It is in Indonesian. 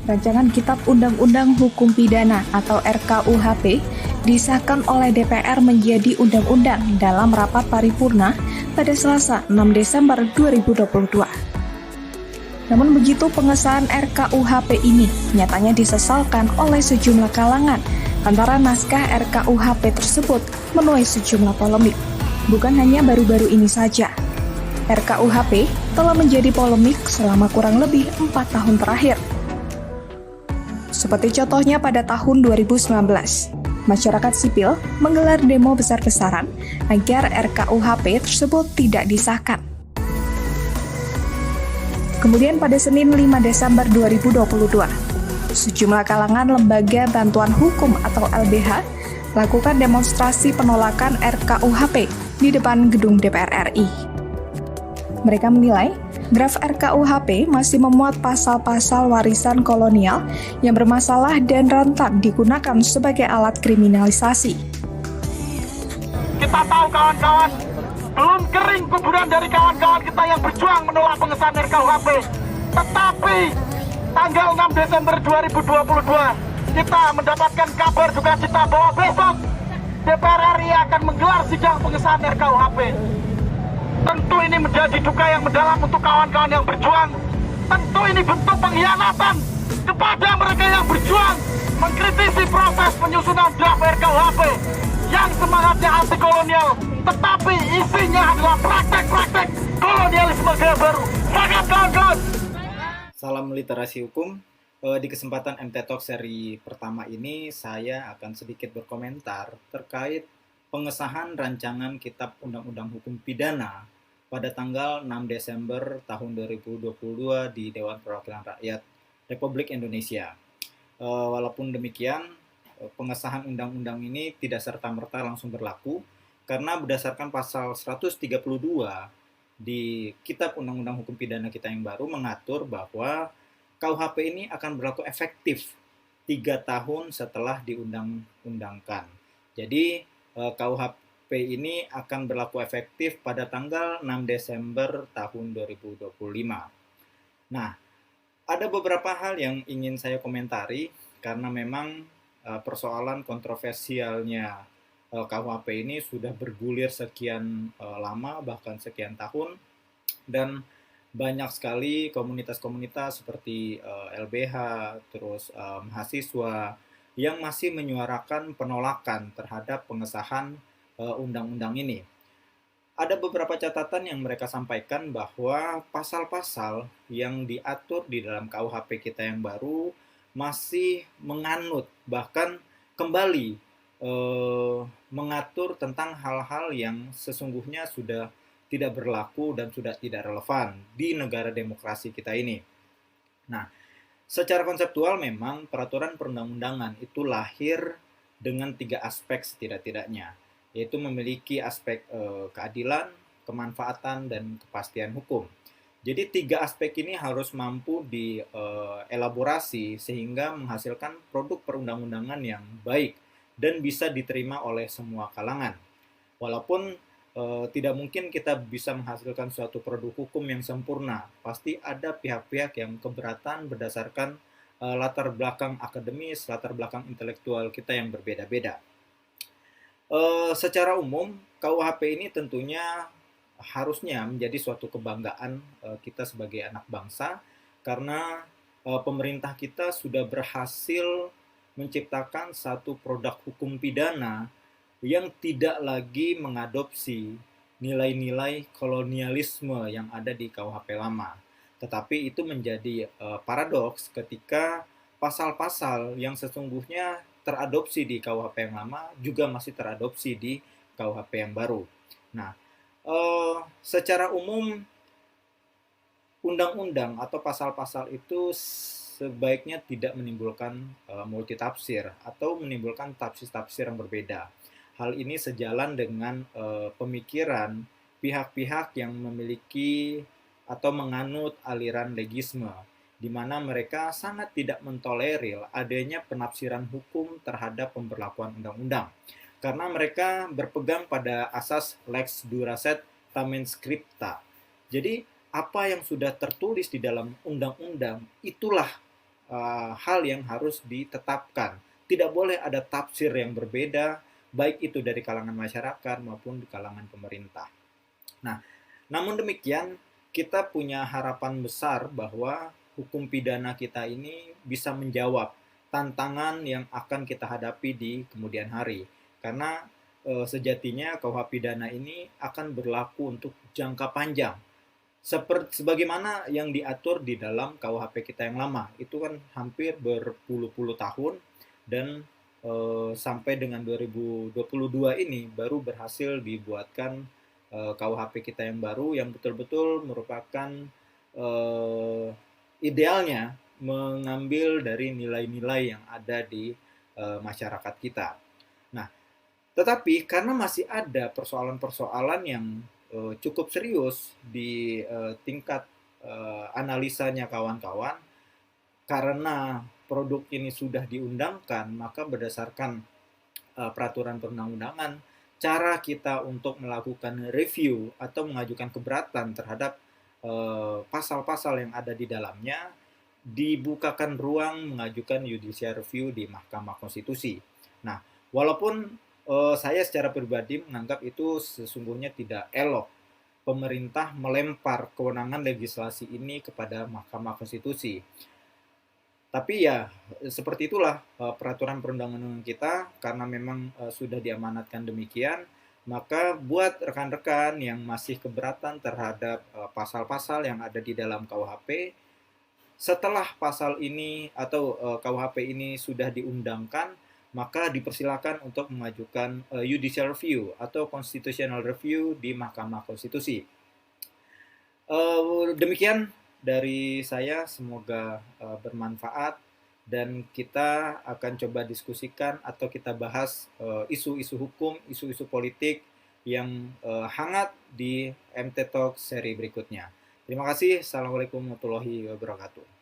Rancangan Kitab Undang-Undang Hukum Pidana atau RKUHP disahkan oleh DPR menjadi undang-undang dalam rapat paripurna pada Selasa 6 Desember 2022. Namun begitu pengesahan RKUHP ini nyatanya disesalkan oleh sejumlah kalangan antara naskah RKUHP tersebut menuai sejumlah polemik. Bukan hanya baru-baru ini saja. RKUHP telah menjadi polemik selama kurang lebih 4 tahun terakhir. Seperti contohnya pada tahun 2019, masyarakat sipil menggelar demo besar-besaran agar RKUHP tersebut tidak disahkan. Kemudian pada Senin 5 Desember 2022, sejumlah kalangan lembaga bantuan hukum atau LBH lakukan demonstrasi penolakan RKUHP di depan gedung DPR RI. Mereka menilai draft RKUHP masih memuat pasal-pasal warisan kolonial yang bermasalah dan rentan digunakan sebagai alat kriminalisasi. Kita tahu kawan-kawan, belum kering kuburan dari kawan-kawan kita yang berjuang menolak pengesahan RKUHP. Tetapi tanggal 6 Desember 2022, kita mendapatkan kabar sukacita bahwa besok DPR RI akan menggelar sidang pengesahan RKUHP. Tentu ini menjadi duka yang mendalam untuk kawan-kawan yang berjuang. Tentu ini bentuk pengkhianatan kepada mereka yang berjuang mengkritisi proses penyusunan draft RKUHP yang semangatnya anti kolonial, tetapi isinya adalah praktek-praktek kolonialisme gaya baru. Semangat kawan-kawan! Salam literasi hukum. Di kesempatan MT Talk seri pertama ini saya akan sedikit berkomentar terkait pengesahan rancangan Kitab Undang-Undang Hukum Pidana pada tanggal 6 Desember tahun 2022 di Dewan Perwakilan Rakyat Republik Indonesia. Walaupun demikian, pengesahan undang-undang ini tidak serta-merta langsung berlaku karena berdasarkan pasal 132 di Kitab Undang-Undang Hukum Pidana kita yang baru mengatur bahwa KUHP ini akan berlaku efektif 3 tahun setelah diundang-undangkan. Jadi KUHP ini akan berlaku efektif pada tanggal 6 Desember tahun 2025. Nah, ada beberapa hal yang ingin saya komentari karena memang persoalan kontroversialnya KUHP ini sudah bergulir sekian lama, bahkan sekian tahun, dan banyak sekali komunitas-komunitas seperti LBH, terus mahasiswa yang masih menyuarakan penolakan terhadap pengesahan undang-undang ini. Ada beberapa catatan yang mereka sampaikan bahwa pasal-pasal yang diatur di dalam KUHP kita yang baru masih menganut, bahkan kembali mengatur tentang hal-hal yang sesungguhnya sudah tidak berlaku dan sudah tidak relevan di negara demokrasi kita ini. Nah, secara konseptual memang peraturan perundang-undangan itu lahir dengan 3 aspek setidak-tidaknya, yaitu memiliki aspek keadilan, kemanfaatan, dan kepastian hukum. Jadi 3 aspek ini harus mampu dielaborasi sehingga menghasilkan produk perundang-undangan yang baik dan bisa diterima oleh semua kalangan. Walaupun tidak mungkin kita bisa menghasilkan suatu produk hukum yang sempurna. Pasti ada pihak-pihak yang keberatan berdasarkan latar belakang akademis, latar belakang intelektual kita yang berbeda-beda. Secara umum, KUHP ini tentunya harusnya menjadi suatu kebanggaan kita sebagai anak bangsa karena pemerintah kita sudah berhasil menciptakan satu produk hukum pidana yang tidak lagi mengadopsi nilai-nilai kolonialisme yang ada di KUHP lama. Tetapi itu menjadi paradoks ketika pasal-pasal yang sesungguhnya teradopsi di KUHP yang lama juga masih teradopsi di KUHP yang baru. Nah, secara umum undang-undang atau pasal-pasal itu sebaiknya tidak menimbulkan multitafsir atau menimbulkan tafsir-tafsir yang berbeda. Hal ini sejalan dengan pemikiran pihak-pihak yang memiliki atau menganut aliran legisme, di mana mereka sangat tidak mentolerir adanya penafsiran hukum terhadap pemberlakuan undang-undang. Karena mereka berpegang pada asas lex duraset tamen scripta. Jadi, apa yang sudah tertulis di dalam undang-undang itulah hal yang harus ditetapkan. Tidak boleh ada tafsir yang berbeda, baik itu dari kalangan masyarakat maupun di kalangan pemerintah. Nah, namun demikian, kita punya harapan besar bahwa hukum pidana kita ini bisa menjawab tantangan yang akan kita hadapi di kemudian hari. Karena sejatinya KUH pidana ini akan berlaku untuk jangka panjang. Sebagaimana yang diatur di dalam KUHP kita yang lama, itu kan hampir berpuluh-puluh tahun dan sampai dengan 2022 ini baru berhasil dibuatkan KUHP kita yang baru yang betul-betul merupakan idealnya mengambil dari nilai-nilai yang ada di masyarakat kita. Nah, tetapi karena masih ada persoalan-persoalan yang cukup serius di tingkat analisanya kawan-kawan, karena produk ini sudah diundangkan, maka berdasarkan peraturan perundang-undangan, cara kita untuk melakukan review atau mengajukan keberatan terhadap pasal-pasal yang ada di dalamnya, dibukakan ruang mengajukan judicial review di Mahkamah Konstitusi. Nah, walaupun saya secara pribadi menganggap itu sesungguhnya tidak elok pemerintah melempar kewenangan legislasi ini kepada Mahkamah Konstitusi. Tapi ya seperti itulah peraturan perundang-undangan kita, karena memang sudah diamanatkan demikian, maka buat rekan-rekan yang masih keberatan terhadap pasal-pasal yang ada di dalam KUHP, setelah pasal ini atau KUHP ini sudah diundangkan, maka dipersilakan untuk mengajukan judicial review atau constitutional review di Mahkamah Konstitusi. Demikian dari saya, semoga bermanfaat dan kita akan coba diskusikan atau kita bahas isu-isu hukum, isu-isu politik yang hangat di MT Talk seri berikutnya. Terima kasih. Assalamualaikum warahmatullahi wabarakatuh.